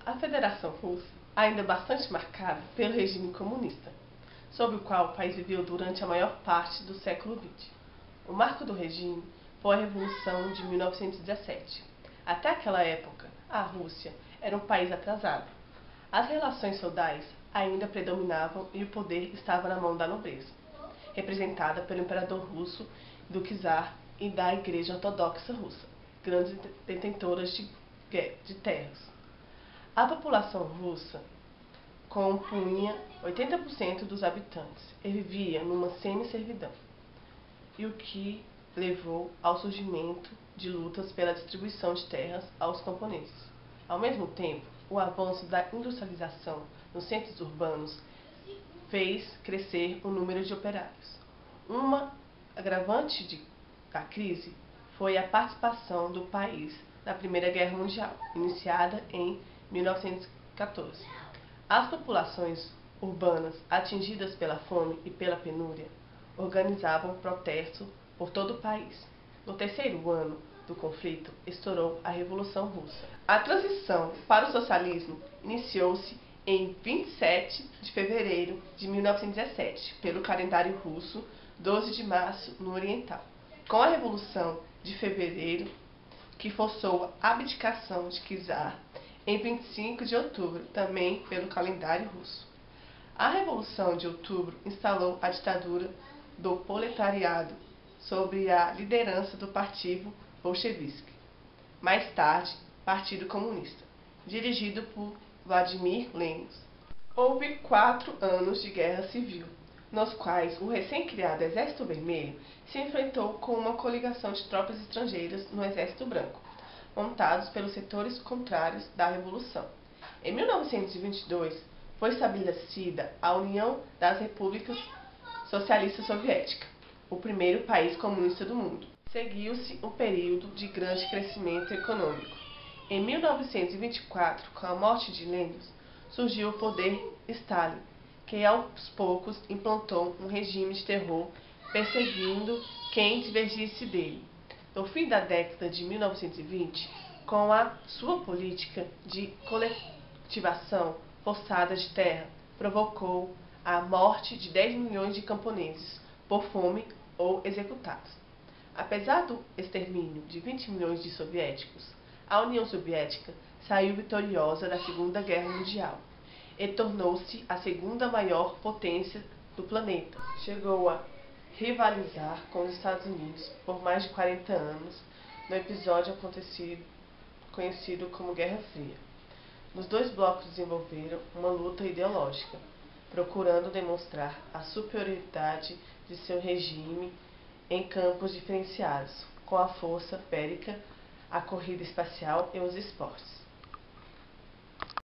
A Federação Russa, ainda bastante marcada pelo regime comunista, sob o qual o país viveu durante a maior parte do século XX. O marco do regime foi a Revolução de 1917. Até aquela época, a Rússia era um país atrasado. As relações feudais ainda predominavam e o poder estava na mão da nobreza, representada pelo imperador russo, do czar e da Igreja Ortodoxa Russa, grandes detentoras de terras. A população russa compunha 80% dos habitantes e vivia numa semi-servidão, e o que levou ao surgimento de lutas pela distribuição de terras aos camponeses. Ao mesmo tempo, o avanço da industrialização nos centros urbanos fez crescer o número de operários. Uma agravante da crise foi a participação do país na Primeira Guerra Mundial, iniciada em 1914. As populações urbanas atingidas pela fome e pela penúria organizavam protestos por todo o país. No terceiro ano do conflito, estourou a Revolução Russa. A transição para o socialismo iniciou-se em 27 de fevereiro de 1917, pelo calendário russo, 12 de março no oriental. Com a Revolução de Fevereiro, que forçou a abdicação de czar, em 25 de outubro, também pelo calendário russo. A Revolução de Outubro instalou a ditadura do proletariado sob a liderança do Partido Bolchevique, mais tarde Partido Comunista, dirigido por Vladimir Lenin. Houve 4 anos de guerra civil, nos quais o recém-criado Exército Vermelho se enfrentou com uma coligação de tropas estrangeiras no Exército Branco, montados pelos setores contrários da Revolução. Em 1922, foi estabelecida a União das Repúblicas Socialistas Soviéticas, o primeiro país comunista do mundo. Seguiu-se um período de grande crescimento econômico. Em 1924, com a morte de Lenin, surgiu o poder Stalin, que aos poucos implantou um regime de terror, perseguindo quem divergisse dele. No fim da década de 1920, com a sua política de coletivação forçada de terra, provocou a morte de 10 milhões de camponeses por fome ou executados. Apesar do extermínio de 20 milhões de soviéticos, a União Soviética saiu vitoriosa da Segunda Guerra Mundial e tornou-se a segunda maior potência do planeta. Chegou a rivalizar com os Estados Unidos por mais de 40 anos no episódio conhecido como Guerra Fria. Os dois blocos desenvolveram uma luta ideológica, procurando demonstrar a superioridade de seu regime em campos diferenciados, com a força bélica, a corrida espacial e os esportes.